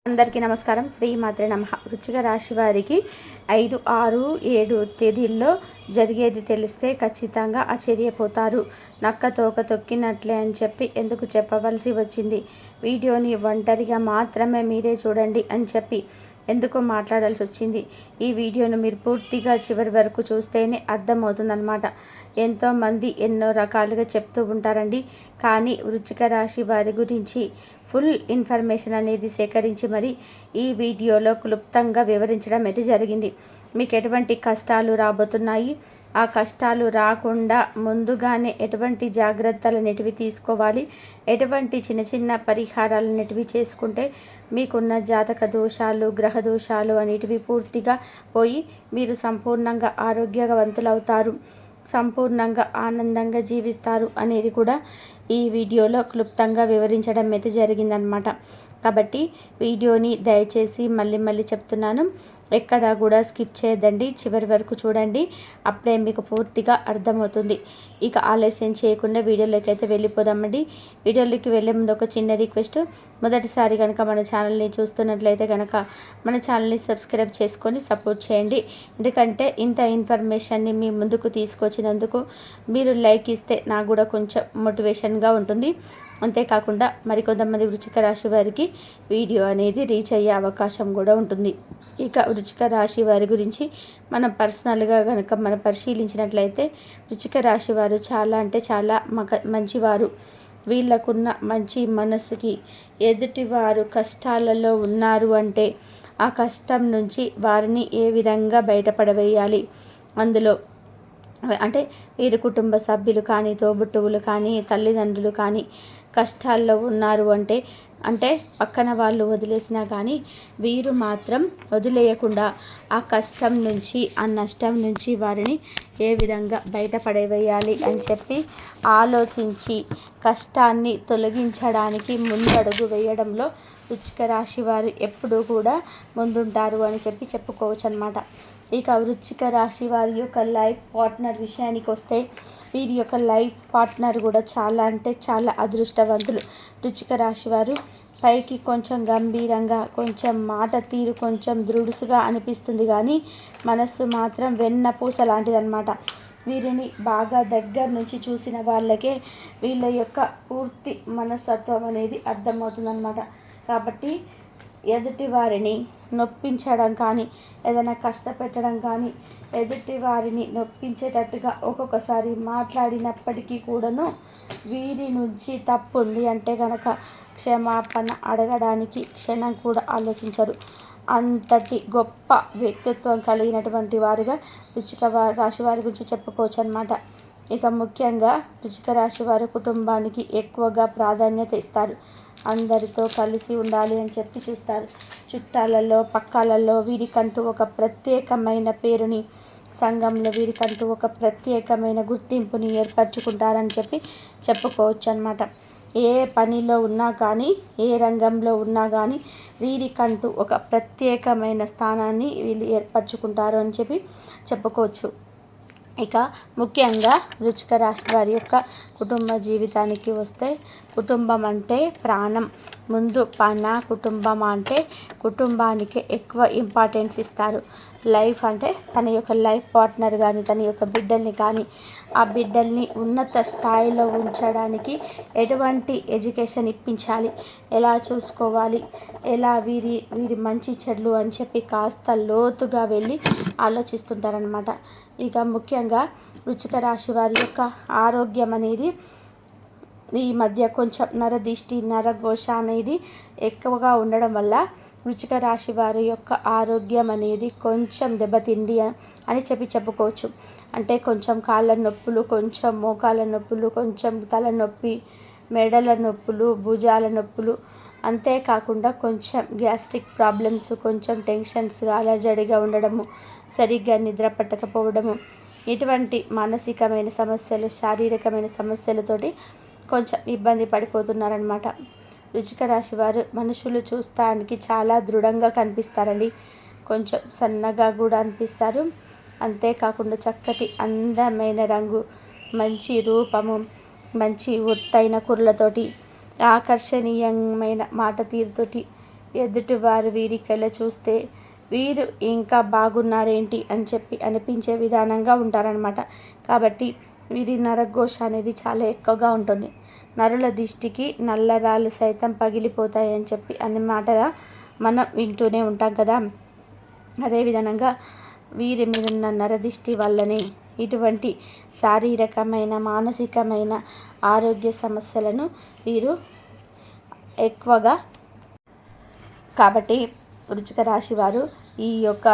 అందరికీ నమస్కారం. శ్రీమాత్రే నమః. వృశ్చిక రాశి వారికి 5, 6, 7 తేదీల్లో జరిగేది తెలిస్తే ఖచ్చితంగా ఆశ్చర్యపోతారు. నక్క తోక తొక్కినట్లే అని చెప్పి ఎందుకు చెప్పవలసి వచ్చింది? వీడియోని ఒంటరిగా మాత్రమే మీరే చూడండి అని చెప్పి ఎందుకు మాట్లాడాల్సి వచ్చింది? ఈ వీడియోను మీరు పూర్తిగా చివరి వరకు చూస్తేనే అర్థమవుతుందన్నమాట. ఎంతోమంది ఎన్నో రకాలుగా చెప్తూ ఉంటారండి. కానీ వృశ్చిక రాశి వారి గురించి ఫుల్ ఇన్ఫర్మేషన్ అనేది సేకరించి మరి ఈ వీడియోలో క్లుప్తంగా వివరించడం అయితే జరిగింది. మీకు ఎటువంటి కష్టాలు రాబోతున్నాయి, ఆ కష్టాలు రాకుండా ముందుగానే ఎటువంటి జాగ్రత్తలన్నిటివి తీసుకోవాలి, ఎటువంటి చిన్న చిన్న పరిహారాలన్నిటివి చేసుకుంటే మీకున్న జాతక దోషాలు, గ్రహ దోషాలు అనేటివి పూర్తిగా పోయి మీరు సంపూర్ణంగా ఆరోగ్యవంతులవుతారు, సంపూర్ణంగా ఆనందంగా జీవిస్తారు అనేది కూడా ఈ వీడియోలో క్లుప్తంగా వివరించడం అయితే జరిగిందనమాట. కాబట్టి వీడియోని దయచేసి మళ్ళీ చెప్తున్నాను, ఎక్కడా కూడా స్కిప్ చేయొద్దండి, చివరి వరకు చూడండి, అప్పుడే మీకు పూర్తిగా అర్థమవుతుంది. ఇక ఆలస్యం చేయకుండా వీడియోలోకి అయితే వెళ్ళిపోదామండి. వీడియోలోకి వెళ్ళే ముందు ఒక చిన్న రిక్వెస్ట్, మొదటిసారి కనుక మన ఛానల్ని చూస్తున్నట్లయితే కనుక మన ఛానల్ని సబ్స్క్రైబ్ చేసుకొని సపోర్ట్ చేయండి. ఎందుకంటే ఇంత ఇన్ఫర్మేషన్ని మీ ముందుకు తీసుకొచ్చినందుకు మీరు లైక్ ఇస్తే నాకు కూడా కొంచెం మోటివేషన్గా ఉంటుంది. అంతేకాకుండా మరికొంతమంది వృశ్చిక రాశి వారికి వీడియో అనేది రీచ్ అయ్యే అవకాశం కూడా ఉంటుంది. ఇక వృశ్చిక రాశి వారి గురించి మనం పర్సనల్గా కనుక మనం పరిశీలించినట్లయితే వృశ్చిక రాశి వారు చాలా అంటే చాలా మంచివారు. వీళ్ళకున్న మంచి మనసుకి ఎదుటివారు కష్టాలలో ఉన్నారు అంటే ఆ కష్టం నుంచి వారిని ఏ విధంగా బయటపడవేయాలి, అందులో అంటే వీరి కుటుంబ సభ్యులు కానీ, తోబుట్టువులు కానీ, తల్లిదండ్రులు కానీ కష్టాల్లో ఉన్నారు అంటే పక్కన వాళ్ళు వదిలేసినా కానీ వీరు మాత్రం వదిలేయకుండా ఆ కష్టం నుంచి, ఆ నష్టం నుంచి వారిని ఏ విధంగా బయటపడవేయాలి అని చెప్పి ఆలోచించి కష్టాన్ని తొలగించడానికి ముందడుగు వేయడంలో వృశ్చిక రాశి వారు ఎప్పుడూ కూడా ముందుంటారు అని చెప్పుకోవచ్చు అన్నమాట. ఇక వృశ్చిక రాశి వారి యొక్క లైఫ్ పార్ట్నర్ విషయానికి వస్తే వీరి యొక్క లైఫ్ పార్ట్నర్ కూడా చాలా అంటే చాలా అదృష్టవంతులు. వృశ్చిక రాశి వారు పైకి కొంచెం గంభీరంగా, కొంచెం మాట తీరు కొంచెం దృఢుసుగా అనిపిస్తుంది కానీ మనస్సు మాత్రం వెన్నపూస లాంటిదన్నమాట. వీరిని బాగా దగ్గర నుంచి చూసిన వాళ్ళకే వీళ్ళ యొక్క పూర్తి మనస్తత్వం అనేది అర్థమవుతుందన్నమాట. కాబట్టి ఎదుటి వారిని నొప్పించడం కానీ, ఏదైనా కష్టపెట్టడం కానీ, ఎదుటి వారిని నొప్పించేటట్టుగా ఒక్కొక్కసారి మాట్లాడినప్పటికీ కూడాను వీరి నుంచి తప్పు ఉంది అంటే కనుక క్షమాపణ అడగడానికి క్షణం కూడా ఆలోచించరు. అంతటి గొప్ప వ్యక్తిత్వం కలిగినటువంటి వారుగా వృశ్చిక రాశి వారి గురించి చెప్పుకోవచ్చు అన్నమాట. ఇక ముఖ్యంగా వృశ్చిక రాశి వారు కుటుంబానికి ఎక్కువగా ప్రాధాన్యత ఇస్తారు. అందరితో కలిసి ఉండాలి అని చెప్పి చూస్తారు. చుట్టాలలో, పక్కాలలో వీరికంటూ ఒక ప్రత్యేకమైన పేరుని, సంఘంలో వీరికంటూ ఒక ప్రత్యేకమైన గుర్తింపుని ఏర్పరచుకుంటారని చెప్పుకోవచ్చు అన్నమాట. ఏ పనిలో ఉన్నా కానీ, ఏ రంగంలో ఉన్నా కానీ వీరికంటూ ఒక ప్రత్యేకమైన స్థానాన్ని వీళ్ళు ఏర్పరచుకుంటారు అని చెప్పుకోవచ్చు. ఇక ముఖ్యంగా వృశ్చిక రాశి వారి యొక్క కుటుంబ జీవితానికి వస్తే కుటుంబం అంటే ప్రాణం. ముందు కుటుంబం అంటే కుటుంబానికి ఎక్కువ ఇంపార్టెన్స్ ఇస్తారు. లైఫ్ అంటే తన యొక్క లైఫ్ పార్ట్నర్ కానీ, తన యొక్క బిడ్డల్ని కానీ, ఆ బిడ్డల్ని ఉన్నత స్థాయిలో ఉంచడానికి ఎటువంటి ఎడ్యుకేషన్ ఇప్పించాలి, ఎలా చూసుకోవాలి, ఎలా వీరి మంచి చెడ్లు అని చెప్పి కాస్త లోతుగా వెళ్ళి ఆలోచిస్తుంటారనమాట. ఇక ముఖ్యంగా వృశ్చిక రాశి వారి యొక్క ఆరోగ్యం అనేది ఈ మధ్య కొంచెం నరదిష్టి, నరఘోష అనేది ఎక్కువగా ఉండడం వల్ల వృశ్చిక రాశి వారి యొక్క ఆరోగ్యం అనేది కొంచెం దెబ్బతింది అని చెప్పుకోవచ్చు. అంటే కొంచెం కాళ్ళ నొప్పులు, కొంచెం మోకాళ్ళ నొప్పులు, కొంచెం తలనొప్పి, మెడల నొప్పులు, భుజాల నొప్పులు, అంతేకాకుండా కొంచెం గ్యాస్ట్రిక్ ప్రాబ్లమ్స్, కొంచెం టెన్షన్స్, అలజడిగా ఉండడము, సరిగ్గా నిద్ర పట్టకపోవడము, ఇటువంటి మానసికమైన సమస్యలు, శారీరకమైన సమస్యలతోటి కొంచెం ఇబ్బంది పడిపోతున్నారనమాట. వృశ్చిక రాశి వారు మనుషులు చూస్తానికి చాలా దృఢంగా కనిపిస్తారండి. కొంచెం సన్నగా కూడా అనిపిస్తారు. అంతేకాకుండా చక్కటి అందమైన రంగు, మంచి రూపము, మంచి ఒత్తైన కుర్లతోటి, ఆకర్షణీయమైన మాట తీరుతోటి ఎదుటివారు వీరికెళ్ళ చూస్తే వీరు ఇంకా బాగున్నారేంటి అని చెప్పి అనిపించే విధానంగా ఉంటారనమాట. కాబట్టి వీరి నరఘోష అనేది చాలా ఎక్కువగా ఉంటుంది. నరుల దిష్టికి నల్లరాళ్ళు సైతం పగిలిపోతాయని చెప్పి అనే మాట మనం వింటూనే ఉంటాం కదా. అదేవిధంగా వీరి మీదున్న నరదిష్టి వల్లనే ఇటువంటి శారీరకమైన మానసికమైన ఆరోగ్య సమస్యలను వీరు ఎక్కువగా. కాబట్టి వృశ్చిక రాశి వారు ఈ యొక్క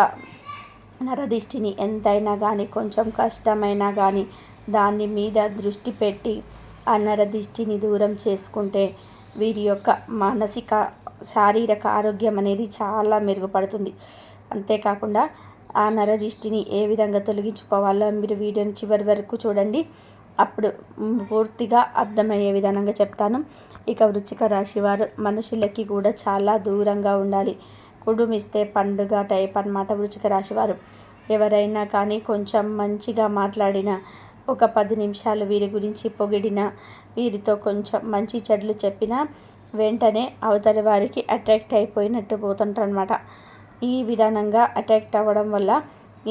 నరదిష్టిని ఎంతైనా కానీ కొంచెం కష్టమైనా కానీ దాని మీద దృష్టి పెట్టి ఆ నరదిష్టిని దూరం చేసుకుంటే వీరి యొక్క మానసిక శారీరక ఆరోగ్యం అనేది చాలా మెరుగుపడుతుంది. అంతేకాకుండా ఆ నరదిష్టిని ఏ విధంగా తొలగించుకోవాలో మీరు వీడియోని చివరి వరకు చూడండి. అప్పుడు పూర్తిగా అర్థమయ్యే విధానంగా చెప్తాను. ఇక వృశ్చిక రాశి వారు మనుషులకి కూడా చాలా దూరంగా ఉండాలి. కుడుమిస్తే పండుగ టైప్ అన్నమాట వృశ్చిక రాశి వారు. ఎవరైనా కానీ కొంచెం మంచిగా మాట్లాడినా, ఒక 10 నిమిషాలు వీరి గురించి పొగిడినా, వీరితో కొంచెం మంచి చెడులు చెప్పినా వెంటనే అవతలి వారికి అట్రాక్ట్ అయిపోయినట్టు పోతుంటారనమాట. ఈ విధానంగా అట్రాక్ట్ అవ్వడం వల్ల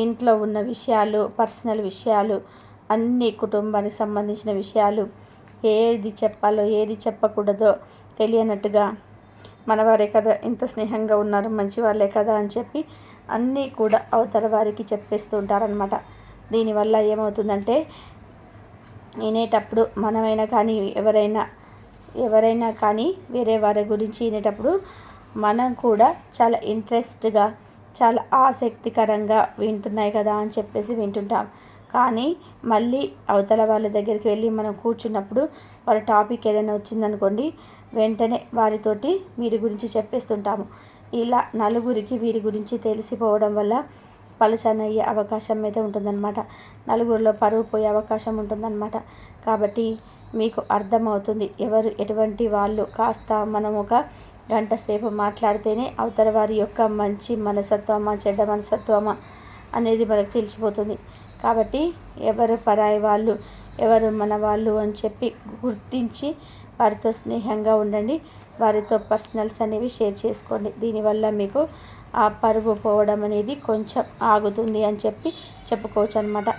ఇంట్లో ఉన్న విషయాలు, పర్సనల్ విషయాలు, అన్ని కుటుంబానికి సంబంధించిన విషయాలు, ఏది చెప్పాలో ఏది చెప్పకూడదో తెలియనట్టుగా మనవారే కదా, ఇంత స్నేహంగా ఉన్నారు, మంచి వాళ్ళే కదా అని చెప్పి అన్నీ కూడా అవతల వారికి చెప్పేస్తూ ఉంటారనమాట. దీనివల్ల ఏమవుతుందంటే వినేటప్పుడు మనమైనా కానీ ఎవరైనా కానీ వేరే వారి గురించి వినేటప్పుడు మనం కూడా చాలా ఇంట్రెస్ట్గా, చాలా ఆసక్తికరంగా వింటున్నాయి కదా అని చెప్పేసి వింటుంటాం. కానీ మళ్ళీ అవతల వాళ్ళ దగ్గరికి వెళ్ళి మనం కూర్చున్నప్పుడు వాళ్ళ టాపిక్ ఏదైనా వచ్చిందనుకోండి, వెంటనే వారితోటి వీరి గురించి చెప్పేస్తుంటాము. ఇలా నలుగురికి వీరి గురించి తెలిసిపోవడం వల్ల పలుచనయ్యే అవకాశం అయితే ఉంటుందన్నమాట. నలుగురిలో పరువు పోయే అవకాశం ఉంటుందన్నమాట. కాబట్టి మీకు అర్థమవుతుంది ఎవరు ఎటువంటి వాళ్ళు. కాస్త మనం ఒక గంట సేపు మాట్లాడితేనే అవతల వారి యొక్క మంచి మనసత్వమా చెడ్డ మనసత్వమా అనేది మనకు తెలిసిపోతుంది. కాబట్టి ఎవరు పరాయి వాళ్ళు, ఎవరు మన వాళ్ళు అని చెప్పి గుర్తించి వారితో స్నేహంగా ఉండండి. వారితో పర్సనల్స్ అనేవి షేర్ చేసుకోండి. దీనివల్ల మీకు ఆ పరువు పోవడం అనేది కొంచెం ఆగుతుంది అని చెప్పి చెప్పుకోవచ్చు అనమాట.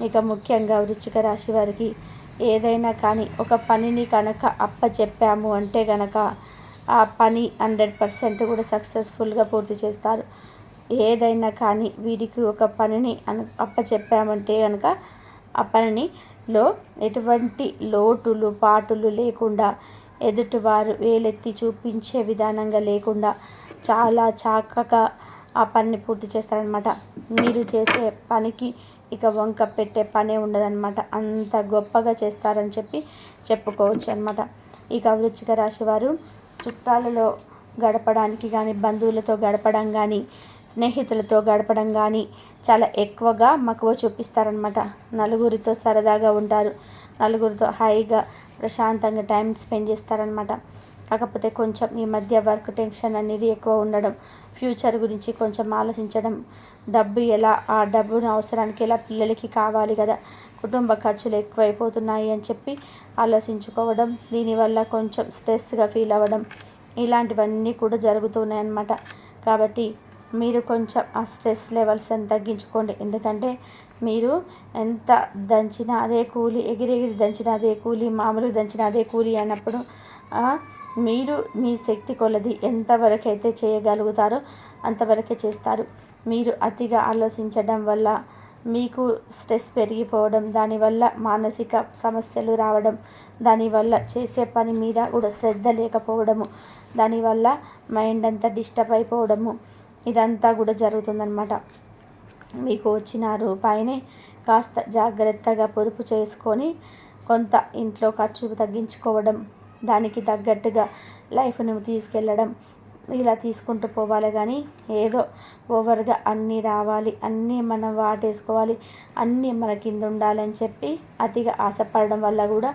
ఇక ముఖ్యంగా వృశ్చిక రాశి వారికి ఏదైనా కానీ ఒక పనిని కనుక అప్పచెప్పాము అంటే కనుక ఆ పని 100% కూడా సక్సెస్ఫుల్గా పూర్తి చేస్తారు. ఏదైనా కానీ వీరికి ఒక పనిని అప్పచెప్పామంటే కనుక ఆ పనిలో ఎటువంటి లోటులు పాటులు లేకుండా, ఎదుటివారు వేలెత్తి చూపించే విధానంగా లేకుండా చాలా చక్కగా ఆ పనిని పూర్తి చేస్తారనమాట. మీరు చేసే పనికి ఇక వంక పెట్టే పనే ఉండదన్నమాట. అంత గొప్పగా చేస్తారని చెప్పి చెప్పుకోవచ్చు అనమాట. ఇక వృశ్చిక రాశి వారు చుట్టాలలో గడపడానికి కానీ, బంధువులతో గడపడం కానీ, స్నేహితులతో గడపడం కానీ చాలా ఎక్కువగా మక్కువ చూపిస్తారనమాట. నలుగురితో సరదాగా ఉంటారు. నలుగురితో హాయిగా ప్రశాంతంగా టైం స్పెండ్ చేస్తారనమాట. కాకపోతే కొంచెం ఈ మధ్య వర్క్ టెన్షన్ అనేది ఎక్కువ ఉండడం, ఫ్యూచర్ గురించి కొంచెం ఆలోచించడం, ఆ డబ్బును అవసరానికి ఎలా పిల్లలకి కావాలి కదా, కుటుంబ ఖర్చులు ఎక్కువైపోతున్నాయి అని చెప్పి ఆలోచించుకోవడం, దీనివల్ల కొంచెం స్ట్రెస్గా ఫీల్ అవ్వడం, ఇలాంటివన్నీ కూడా జరుగుతున్నాయి అన్నమాట. కాబట్టి మీరు కొంచెం ఆ స్ట్రెస్ లెవెల్స్ని తగ్గించుకోండి. ఎందుకంటే మీరు ఎంత దంచినా అదే కూలి, ఎగిరెగిరి దంచినా అదే కూలి, మామూలుగా దంచినా అదే కూలి అన్నప్పుడు మీరు మీ శక్తి కొలది ఎంతవరకు అయితే చేయగలుగుతారో అంతవరకే చేస్తారు. మీరు అతిగా ఆలోచించడం వల్ల మీకు స్ట్రెస్ పెరిగిపోవడం, దానివల్ల మానసిక సమస్యలు రావడం, దానివల్ల చేసే పని మీద కూడా శ్రద్ధ లేకపోవడము, దానివల్ల మైండ్ అంతా డిస్టర్బ్ అయిపోవడము, ఇదంతా కూడా జరుగుతుందన్నమాట. మీకు వచ్చిన రూపాయిని కాస్త జాగ్రత్తగా పొదుపు చేసుకొని కొంత ఇంట్లో ఖర్చు తగ్గించుకోవడం, దానికి తగ్గట్టుగా లైఫ్ను తీసుకెళ్ళడం, ఇలా తీసుకుంటూ పోవాలి. కానీ ఏదో ఓవర్గా అన్నీ రావాలి, అన్నీ మనం వాటేసుకోవాలి, అన్నీ మన కింద ఉండాలని చెప్పి అతిగా ఆశపడడం వల్ల కూడా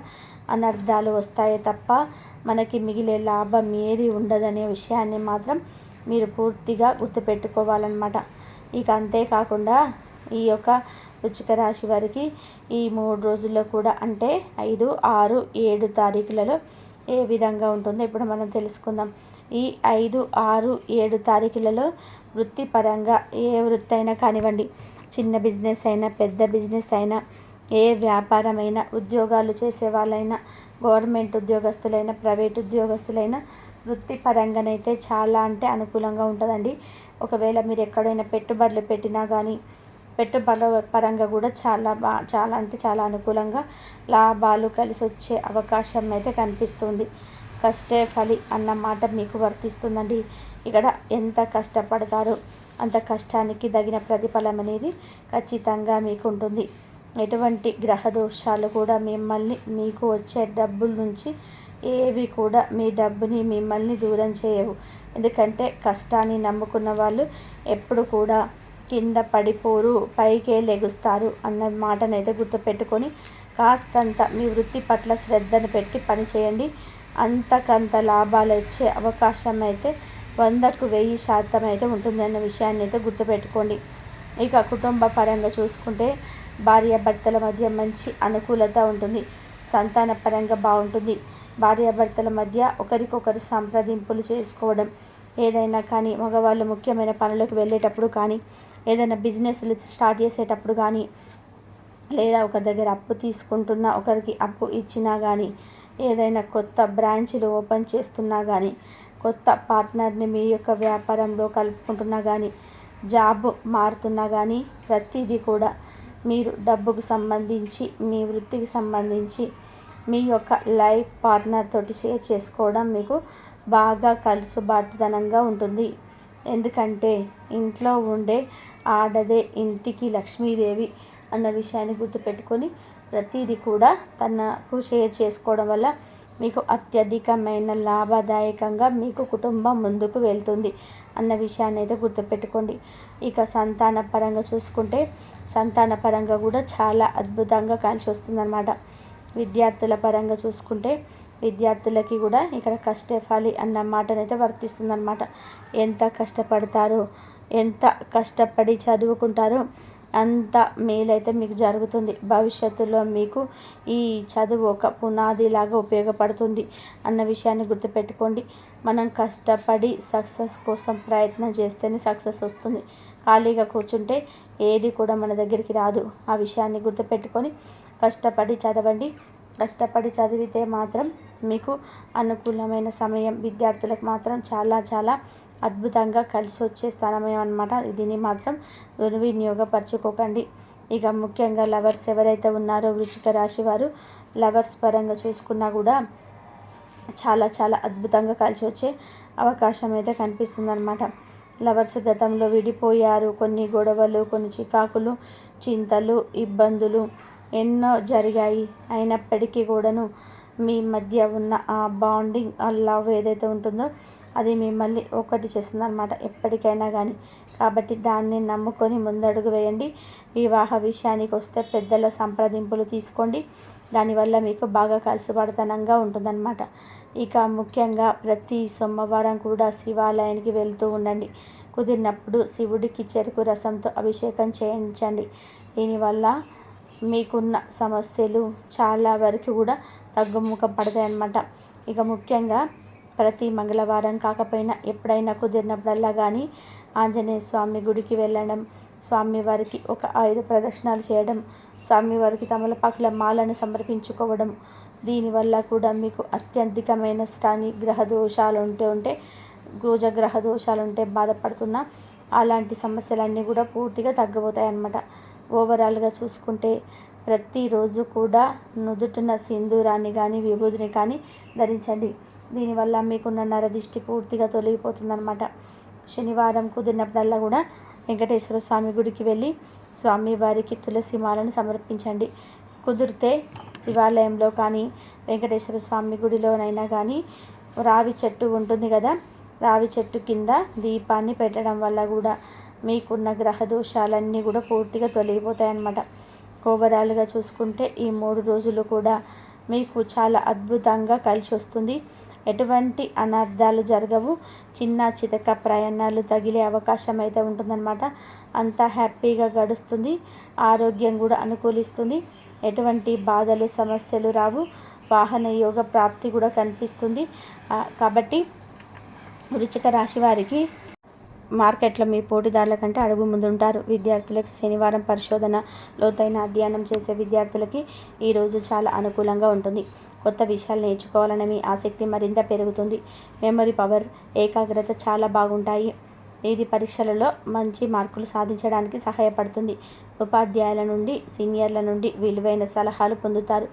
అనర్థాలు వస్తాయి తప్ప మనకి మిగిలే లాభం ఏది ఉండదనే విషయాన్ని మాత్రం మీరు పూర్తిగా గుర్తుపెట్టుకోవాలన్నమాట. ఇక అంతేకాకుండా ఈ యొక్క వృశ్చిక రాశి వారికి ఈ 3 రోజుల్లో కూడా అంటే 5, 6, 7 తారీఖులలో ఏ విధంగా ఉంటుందో ఇప్పుడు మనం తెలుసుకుందాం. ఈ 5, 6, 7 తారీఖులలో వృత్తిపరంగా ఏ వృత్తి అయినా కానివ్వండి, చిన్న బిజినెస్ అయినా పెద్ద బిజినెస్ అయినా, ఏ వ్యాపారమైనా, ఉద్యోగాలు చేసే వాళ్ళైనా, గవర్నమెంట్ ఉద్యోగస్తులైనా, ప్రైవేట్ ఉద్యోగస్తులైనా వృత్తిపరంగానైతే చాలా అంటే అనుకూలంగా ఉంటుందండి. ఒకవేళ మీరు ఎక్కడైనా పెట్టుబడులు పెట్టినా కానీ పెట్టుబడుల పరంగా కూడా చాలా అంటే చాలా అనుకూలంగా లాభాలు కలిసి వచ్చే అవకాశం అయితే కనిపిస్తుంది. కష్టే ఫలి అన్న మాట మీకు వర్తిస్తుందండి. ఇక్కడ ఎంత కష్టపడతారో అంత కష్టానికి తగిన ప్రతిఫలం అనేది ఖచ్చితంగా మీకు ఉంటుంది. ఎటువంటి గ్రహ దోషాలు కూడా మిమ్మల్ని మీకు వచ్చే డబ్బుల నుంచి ఏవి కూడా మీ డబ్బుని మిమ్మల్ని దూరం చేయవు. ఎందుకంటే కష్టాన్ని నమ్ముకున్న వాళ్ళు ఎప్పుడు కూడా కింద పడిపోరు, పైకే లెగుస్తారు అన్న మాటనైతే గుర్తుపెట్టుకొని కాస్తంత మీ వృత్తి పట్ల శ్రద్ధను పెట్టి పని చేయండి. అంతకంత లాభాలు వచ్చే అవకాశం అయితే 100కు 1000% అయితే ఉంటుందన్న విషయాన్ని అయితే గుర్తుపెట్టుకోండి. ఇక కుటుంబ పరంగా చూసుకుంటే భార్యాభర్తల మధ్య మంచి అనుకూలత ఉంటుంది. సంతాన పరంగా బాగుంటుంది. భార్యాభర్తల మధ్య ఒకరికొకరు సంప్రదింపులు చేసుకోవడం, ఏదైనా కానీ మగవాళ్ళు ముఖ్యమైన పనులకు వెళ్ళేటప్పుడు కానీ, ఏదైనా బిజినెస్లు స్టార్ట్ చేసేటప్పుడు కానీ, లేదా ఒకరి దగ్గర అప్పు తీసుకుంటున్నా ఒకరికి అప్పు ఇచ్చినా కానీ, ఏదైనా కొత్త బ్రాంచ్లు ఓపెన్ చేస్తున్నా కానీ, కొత్త పార్ట్నర్ని మీ యొక్క వ్యాపారంలో కలుపుకుంటున్నా కానీ, జాబ్ మారుతున్నా కానీ, ప్రతిదీ కూడా మీరు డబ్బుకు సంబంధించి, మీ వృత్తికి సంబంధించి, మీ యొక్క లైఫ్ పార్ట్నర్ తోటి షేర్ చేసుకోవడం మీకు బాగా కలుసుబాటుతనంగా ఉంటుంది. ఎందుకంటే ఇంట్లో ఉండే ఆడదే ఇంటికి లక్ష్మీదేవి అన్న విషయాన్ని గుర్తుపెట్టుకొని ప్రతిదీ కూడా తనకు షేర్ చేసుకోవడం వల్ల మీకు అత్యధికమైన లాభదాయకంగా మీకు కుటుంబం ముందుకు వెళ్తుంది అన్న విషయాన్ని అయితే గుర్తుపెట్టుకోండి. ఇక సంతాన పరంగా చూసుకుంటే సంతాన పరంగా కూడా చాలా అద్భుతంగా కలిసి వస్తుందన్నమాట. విద్యార్థుల పరంగా చూసుకుంటే విద్యార్థులకి కూడా ఇక్కడ కష్టే ఫలి అన్న మాటనైతే వర్తిస్తుందన్నమాట. ఎంత కష్టపడతారో, ఎంత కష్టపడి చదువుకుంటారో అంత మేలైతే మీకు జరుగుతుంది. భవిష్యత్తులో మీకు ఈ చదువు ఒక పునాదిలాగా ఉపయోగపడుతుంది అన్న విషయాన్ని గుర్తుపెట్టుకోండి. మనం కష్టపడి సక్సెస్ కోసం ప్రయత్నం చేస్తేనే సక్సెస్ వస్తుంది. ఖాళీగా కూర్చుంటే ఏది కూడా మన దగ్గరికి రాదు. ఆ విషయాన్ని గుర్తుపెట్టుకొని కష్టపడి చదవండి. కష్టపడి చదివితే మాత్రం మీకు అనుకూలమైన సమయం విద్యార్థులకు మాత్రం చాలా చాలా అద్భుతంగా కలిసి వచ్చే సమయం అన్నమాట. దీన్ని మాత్రం దుర్వినియోగపరచుకోకండి. ఇక ముఖ్యంగా లవర్స్ ఎవరైతే ఉన్నారో వృశ్చిక రాశి వారు, లవర్స్ పరంగా చూసుకున్నా కూడా చాలా చాలా అద్భుతంగా కలిసి వచ్చే అవకాశం అయితే కనిపిస్తుందన్నమాట. లవర్స్ గతంలో విడిపోయారు. కొన్ని గొడవలు, కొన్ని చికాకులు, చింతలు, ఇబ్బందులు ఎన్నో జరిగాయి. అయినప్పటికీ కూడాను మీ మధ్య ఉన్న ఆ బాండింగ్, ఆ లవ్ ఏదైతే ఉంటుందో అది మిమ్మల్ని ఒకటి చేస్తుందన్నమాట ఎప్పటికైనా కానీ. కాబట్టి దాన్ని నమ్ముకొని ముందడుగు వేయండి. వివాహ విషయానికి వస్తే పెద్దల సంప్రదింపులు తీసుకోండి. దానివల్ల మీకు బాగా కలుసుబడతనంగా ఉంటుందన్నమాట. ఇక ముఖ్యంగా ప్రతి సోమవారం కూడా శివాలయానికి వెళ్తూ ఉండండి. కుదిరినప్పుడు శివుడికి చెరుకు రసంతో అభిషేకం చేయించండి. దీనివల్ల మీకున్న సమస్యలు చాలా వరకు కూడా తగ్గుముఖం పడతాయి అన్నమాట. ఇక ముఖ్యంగా ప్రతి మంగళవారం కాకపోయినా ఎప్పుడైనా కుదిరినప్పుడల్లా కానీ ఆంజనేయ స్వామి గుడికి వెళ్ళడం, స్వామివారికి ఒక 5 ప్రదక్షిణాలు చేయడం, స్వామివారికి తమలపాకుల మాలను సమర్పించుకోవడం, దీనివల్ల కూడా మీకు అత్యధికమైన శ్రాని గ్రహ దోషాలు ఉంటే గ్రహ దోషాలు ఉంటే బాధపడుతున్నా అలాంటి సమస్యలన్నీ కూడా పూర్తిగా తగ్గిపోతాయి అన్నమాట. ఓవరాల్గా చూసుకుంటే ప్రతిరోజు కూడా నుదుటిన సింధూరాన్ని కానీ విభూదిని కానీ ధరించండి. దీనివల్ల మీకున్న నరదిష్టి పూర్తిగా తొలగిపోతుందన్నమాట. శనివారం కుదిరినప్పుడల్లా కూడా వెంకటేశ్వర స్వామి గుడికి వెళ్ళి స్వామివారికి తులసి మాలను సమర్పించండి. కుదిరితే శివాలయంలో కానీ వెంకటేశ్వర స్వామి గుడిలోనైనా కానీ రావి చెట్టు ఉంటుంది కదా, రావి చెట్టు కింద దీపాన్ని పెట్టడం వల్ల కూడా మీకున్న గ్రహ దోషాలన్నీ కూడా పూర్తిగా తొలగిపోతాయన్నమాట. ఓవరాల్గా చూసుకుంటే ఈ 3 రోజులు కూడా మీకు చాలా అద్భుతంగా కలిసి వస్తుంది. ఎటువంటి అనర్థాలు జరగవు. చిన్న చితక ప్రయాణాలు తగిలే అవకాశం అయితే ఉంటుందన్నమాట. అంతా హ్యాపీగా గడుస్తుంది. ఆరోగ్యం కూడా అనుకూలిస్తుంది. ఎటువంటి బాధలు సమస్యలు రావు. వాహన యోగ ప్రాప్తి కూడా కనిపిస్తుంది. కాబట్టి వృశ్చిక రాశి వారికి మార్కెట్లో మీ పోటీదారుల కంటే అడుగు ముందుంటారు. విద్యార్థులకు శనివారం పరిశోధన, లోతైన అధ్యయనం చేసే విద్యార్థులకి ఈరోజు చాలా అనుకూలంగా ఉంటుంది. కొత్త విషయాలు నేర్చుకోవాలనే మీ ఆసక్తి మరింత పెరుగుతుంది. మెమరీ పవర్, ఏకాగ్రత చాలా బాగుంటాయి. ఇది పరీక్షలలో మంచి మార్కులు సాధించడానికి సహాయపడుతుంది. ఉపాధ్యాయుల నుండి, సీనియర్ల నుండి విలువైన సలహాలు పొందుతారు.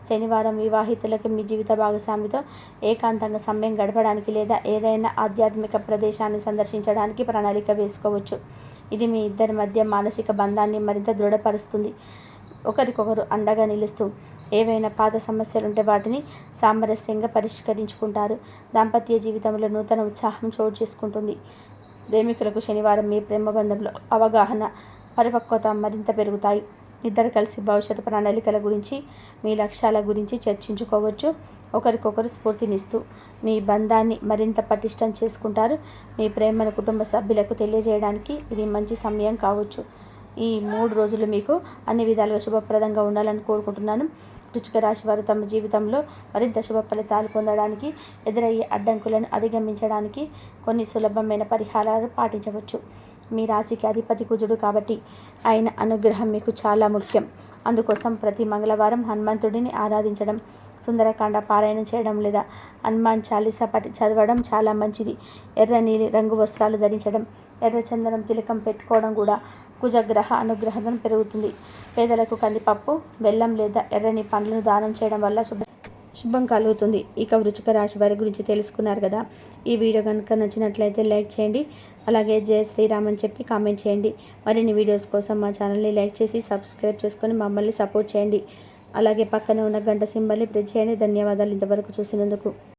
శనివారం వివాహితులకు మీ జీవిత భాగస్వామితో ఏకాంతంగా సమయం గడపడానికి లేదా ఏదైనా ఆధ్యాత్మిక ప్రదేశాన్ని సందర్శించడానికి ప్రణాళిక వేసుకోవచ్చు. ఇది మీ ఇద్దరి మధ్య మానసిక బంధాన్ని మరింత దృఢపరుస్తుంది. ఒకరికొకరు అండగా నిలుస్తూ ఏవైనా పాత సమస్యలుంటే వాటిని సామరస్యంగా పరిష్కరించుకుంటారు. దాంపత్య జీవితంలో నూతన ఉత్సాహం చోటు చేసుకుంటుంది. ప్రేమికులకు శనివారం మీ ప్రేమ బంధంలో అవగాహన, పరిపక్వత మరింత పెరుగుతాయి. ఇద్దరు కలిసి భవిష్యత్తు ప్రణాళికల గురించి, మీ లక్ష్యాల గురించి చర్చించుకోవచ్చు. ఒకరికొకరు స్ఫూర్తినిస్తూ మీ బంధాన్ని మరింత పటిష్టం చేసుకుంటారు. మీ ప్రేమను కుటుంబ సభ్యులకు తెలియజేయడానికి ఇది మంచి సమయం కావచ్చు. ఈ 3 రోజులు మీకు అన్ని విధాలుగా శుభప్రదంగా ఉండాలని కోరుకుంటున్నాను. వృశ్చిక రాశి వారు తమ జీవితంలో మరింత శుభ ఫలితాలు పొందడానికి, ఎదురయ్యే అడ్డంకులను అధిగమించడానికి కొన్ని సులభమైన పరిహారాలు పాటించవచ్చు. మీ రాశికి అధిపతి కుజుడు కాబట్టి ఆయన అనుగ్రహం మీకు చాలా ముఖ్యం. అందుకోసం ప్రతి మంగళవారం హనుమంతుడిని ఆరాధించడం, సుందరకాండ పారాయణం చేయడం లేదా హనుమాన్ చాలీసా చదవడం చాలా మంచిది. ఎర్ర నీలి రంగు వస్త్రాలు ధరించడం, ఎర్ర చందనం తిలకం పెట్టుకోవడం కూడా కుజగ్రహ అనుగ్రహం పెరుగుతుంది. పేదలకు కందిపప్పు, బెల్లం లేదా ఎర్రని పండ్లను దానం చేయడం వల్ల శుభం కలుగుతుంది. ఇక వృశ్చిక రాశి వారి గురించి తెలుసుకున్నారు కదా. ఈ వీడియో కనుక నచ్చినట్లయితే లైక్ చేయండి. అలాగే జై శ్రీరామ్ అని చెప్పి కామెంట్ చేయండి. మరిన్ని వీడియోస్ కోసం మా ఛానల్ని లైక్ చేసి సబ్స్క్రైబ్ చేసుకొని మమ్మల్ని సపోర్ట్ చేయండి. అలాగే పక్కనే ఉన్న గంట సింబల్ని ప్రెస్ చేయండి. ధన్యవాదాలు ఇంతవరకు చూసినందుకు.